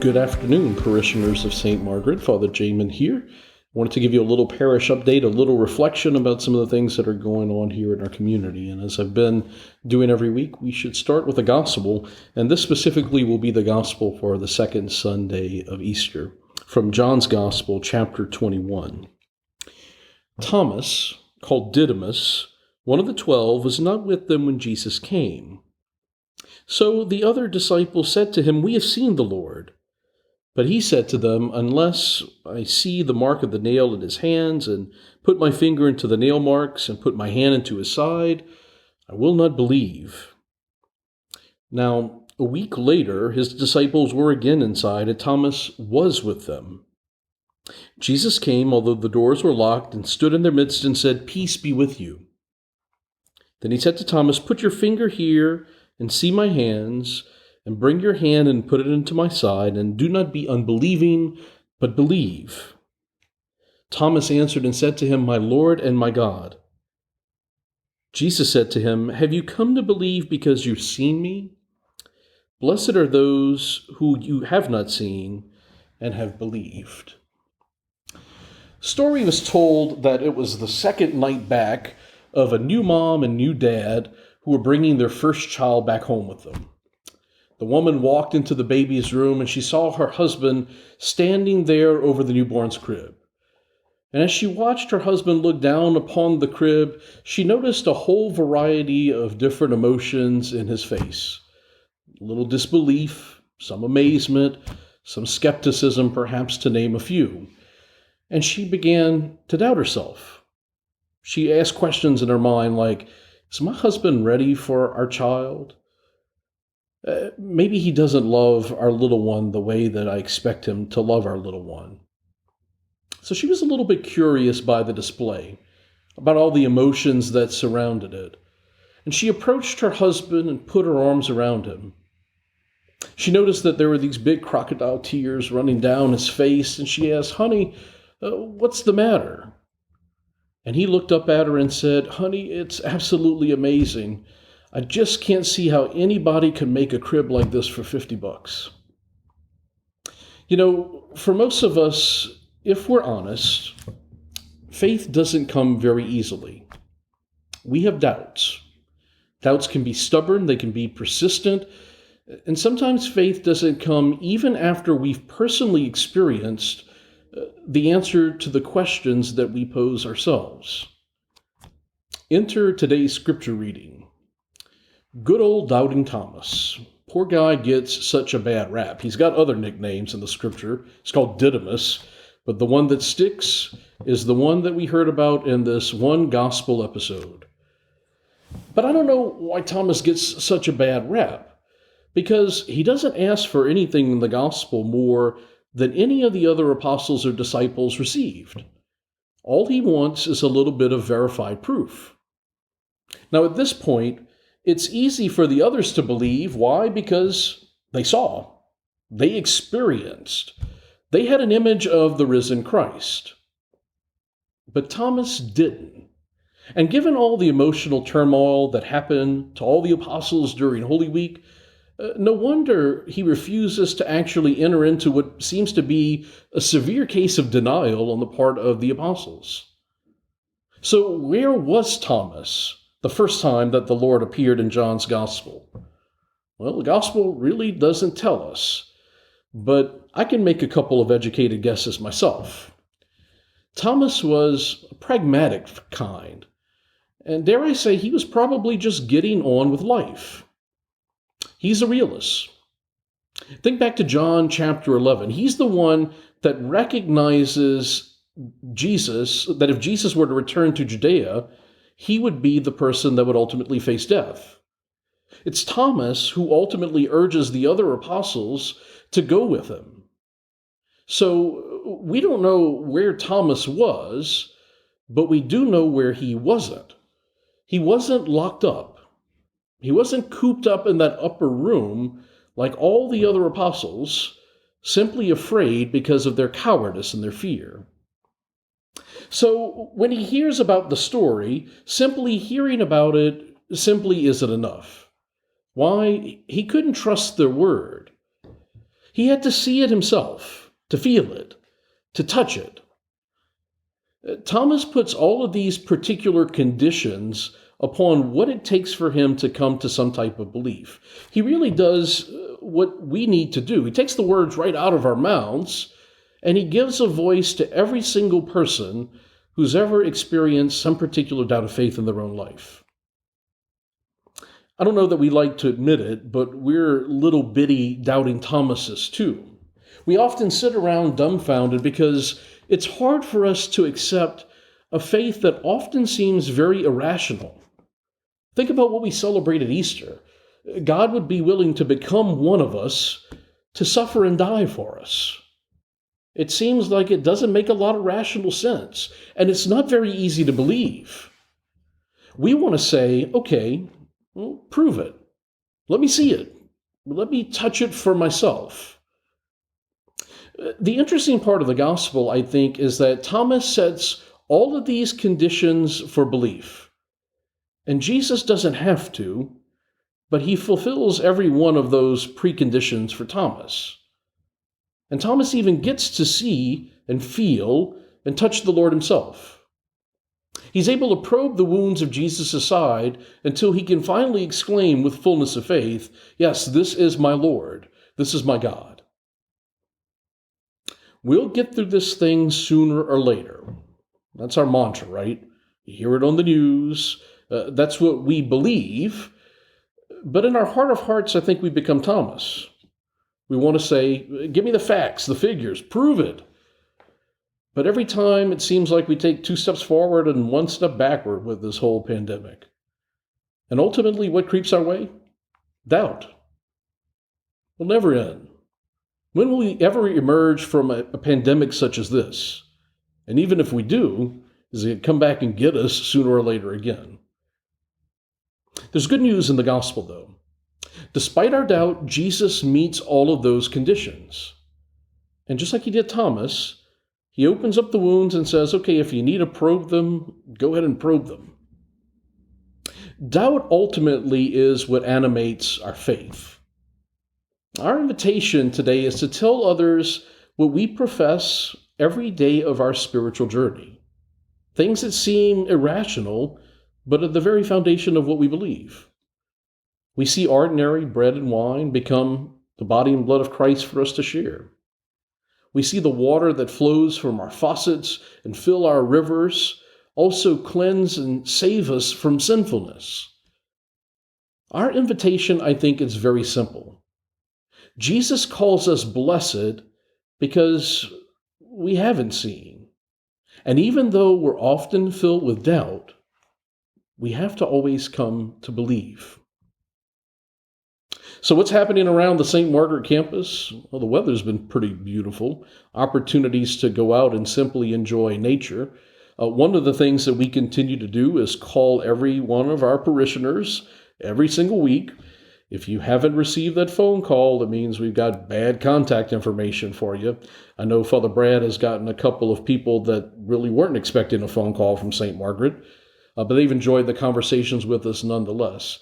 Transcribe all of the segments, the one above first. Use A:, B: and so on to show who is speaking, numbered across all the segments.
A: Good afternoon, parishioners of St. Margaret. Father Jamin here. I wanted to give you a little parish update, a little reflection about some of the things that are going on here in our community. And as I've been doing every week, we should start with the gospel. And this specifically will be the gospel for the second Sunday of Easter, from John's Gospel, chapter 21. Thomas, called Didymus, one of the 12, was not with them when Jesus came. So the other disciples said to him, "We have seen the Lord." But he said to them, "Unless I see the mark of the nail in his hands, and put my finger into the nail marks, and put my hand into his side, I will not believe." Now, a week later, his disciples were again inside, and Thomas was with them. Jesus came, although the doors were locked, and stood in their midst and said, "Peace be with you." Then he said to Thomas, "Put your finger here and see my hands, and bring your hand and put it into my side, and do not be unbelieving, but believe." Thomas answered and said to him, "My Lord and my God." Jesus said to him, "Have you come to believe because you've seen me? Blessed are those who you have not seen and have believed." Story was told that it was the second night back of a new mom and new dad who were bringing their first child back home with them. The woman walked into the baby's room and she saw her husband standing there over the newborn's crib. And as she watched her husband look down upon the crib, she noticed a whole variety of different emotions in his face. A little disbelief, some amazement, some skepticism, perhaps to name a few. And she began to doubt herself. She asked questions in her mind like, "Is my husband ready for our child? Maybe he doesn't love our little one the way that I expect him to love our little one." So she was a little bit curious by the display, about all the emotions that surrounded it. And she approached her husband and put her arms around him. She noticed that there were these big crocodile tears running down his face, and she asked, "Honey, what's the matter?" And he looked up at her and said, "Honey, it's absolutely amazing. I just can't see how anybody could make a crib like this for $50. You know, for most of us, if we're honest, faith doesn't come very easily. We have doubts. Doubts can be stubborn, they can be persistent, and sometimes faith doesn't come even after we've personally experienced the answer to the questions that we pose ourselves. Enter today's scripture reading. Good old Doubting Thomas. Poor guy gets such a bad rap. He's got other nicknames in the scripture. It's called Didymus, but the one that sticks is the one that we heard about in this one gospel episode. But I don't know why Thomas gets such a bad rap, because he doesn't ask for anything in the gospel more than any of the other apostles or disciples received. All he wants is a little bit of verified proof. Now, at this point, it's easy for the others to believe. Why? Because they saw, they experienced, they had an image of the risen Christ. But Thomas didn't. And given all the emotional turmoil that happened to all the apostles during Holy Week, no wonder he refuses to actually enter into what seems to be a severe case of denial on the part of the apostles. So where was Thomas the first time that the Lord appeared in John's Gospel? Well, the Gospel really doesn't tell us, but I can make a couple of educated guesses myself. Thomas was a pragmatic kind, and dare I say he was probably just getting on with life. He's a realist. Think back to John chapter 11. He's the one that recognizes Jesus, that if Jesus were to return to Judea, he would be the person that would ultimately face death. It's Thomas who ultimately urges the other apostles to go with him. So we don't know where Thomas was, but we do know where he wasn't. He wasn't locked up. He wasn't cooped up in that upper room like all the other apostles, simply afraid because of their cowardice and their fear. So when he hears about the story, simply hearing about it simply isn't enough. Why? He couldn't trust their word. He had to see it himself, to feel it, to touch it. Thomas puts all of these particular conditions upon what it takes for him to come to some type of belief. He really does what we need to do. He takes the words right out of our mouths, and he gives a voice to every single person who's ever experienced some particular doubt of faith in their own life. I don't know that we like to admit it, but we're little bitty doubting Thomases too. We often sit around dumbfounded because it's hard for us to accept a faith that often seems very irrational. Think about what we celebrate at Easter. God would be willing to become one of us to suffer and die for us. It seems like it doesn't make a lot of rational sense, and it's not very easy to believe. We want to say, okay, well, prove it. Let me see it. Let me touch it for myself. The interesting part of the gospel, I think, is that Thomas sets all of these conditions for belief. And Jesus doesn't have to, but he fulfills every one of those preconditions for Thomas. And Thomas even gets to see and feel and touch the Lord himself. He's able to probe the wounds of Jesus' side until he can finally exclaim with fullness of faith, yes, this is my Lord. This is my God. We'll get through this thing sooner or later. That's our mantra, right? You hear it on the news. That's what we believe. But in our heart of hearts, I think we become Thomas. We want to say, give me the facts, the figures, prove it. But every time it seems like we take 2 steps forward and 1 step backward with this whole pandemic. And ultimately, what creeps our way? Doubt. Will never end. When will we ever emerge from a pandemic such as this? And even if we do, is it come back and get us sooner or later again? There's good news in the gospel, though. Despite our doubt, Jesus meets all of those conditions. And just like he did Thomas, he opens up the wounds and says, okay, if you need to probe them, go ahead and probe them. Doubt ultimately is what animates our faith. Our invitation today is to tell others what we profess every day of our spiritual journey. Things that seem irrational, but at the very foundation of what we believe. We see ordinary bread and wine become the body and blood of Christ for us to share. We see the water that flows from our faucets and fill our rivers also cleanse and save us from sinfulness. Our invitation, I think, is very simple. Jesus calls us blessed because we haven't seen. And even though we're often filled with doubt, we have to always come to believe. So what's happening around the St. Margaret campus? Well, the weather's been pretty beautiful. Opportunities to go out and simply enjoy nature. One of the things that we continue to do is call every one of our parishioners every single week. If you haven't received that phone call, it means we've got bad contact information for you. I know Father Brad has gotten a couple of people that really weren't expecting a phone call from St. Margaret, but they've enjoyed the conversations with us nonetheless.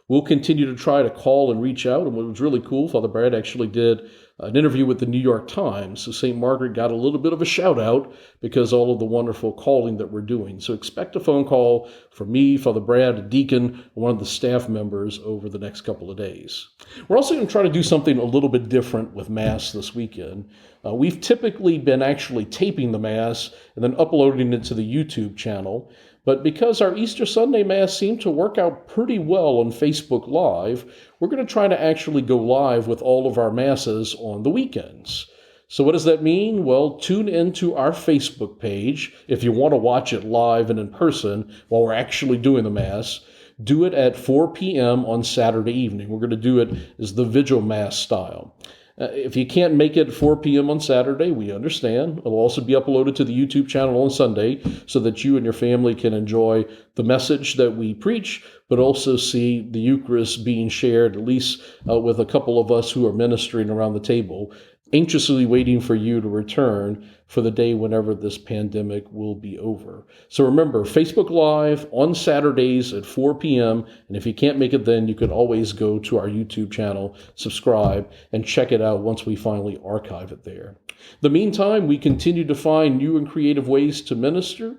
A: We'll continue to try to call and reach out. And what was really cool, Father Brad actually did an interview with the New York Times. So St. Margaret got a little bit of a shout out because all of the wonderful calling that we're doing. So expect a phone call from me, Father Brad, a deacon, one of the staff members over the next couple of days. We're also going to try to do something a little bit different with Mass this weekend. We've typically been actually taping the Mass and then uploading it to the YouTube channel. But because our Easter Sunday Mass seemed to work out pretty well on Facebook Live, we're going to try to actually go live with all of our Masses on the weekends. So what does that mean? Well, tune into our Facebook page if you want to watch it live and in person while we're actually doing the Mass. Do it at 4 p.m. on Saturday evening. We're going to do it as the Vigil Mass style. If you can't make it 4 p.m. on Saturday, we understand. It'll also be uploaded to the YouTube channel on Sunday so that you and your family can enjoy the message that we preach, but also see the Eucharist being shared, at least with a couple of us who are ministering around the table. anxiously waiting for you to return for the day whenever this pandemic will be over. So remember, Facebook Live on Saturdays at 4 p.m. And if you can't make it then, you can always go to our YouTube channel, subscribe, and check it out once we finally archive it there. In the meantime, we continue to find new and creative ways to minister.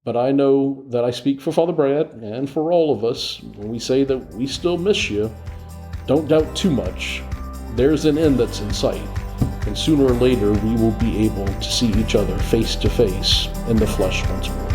A: But I know that I speak for Father Brad and for all of us when we say that we still miss you. Don't doubt too much. There's an end that's in sight. And sooner or later, we will be able to see each other face to face in the flesh once more.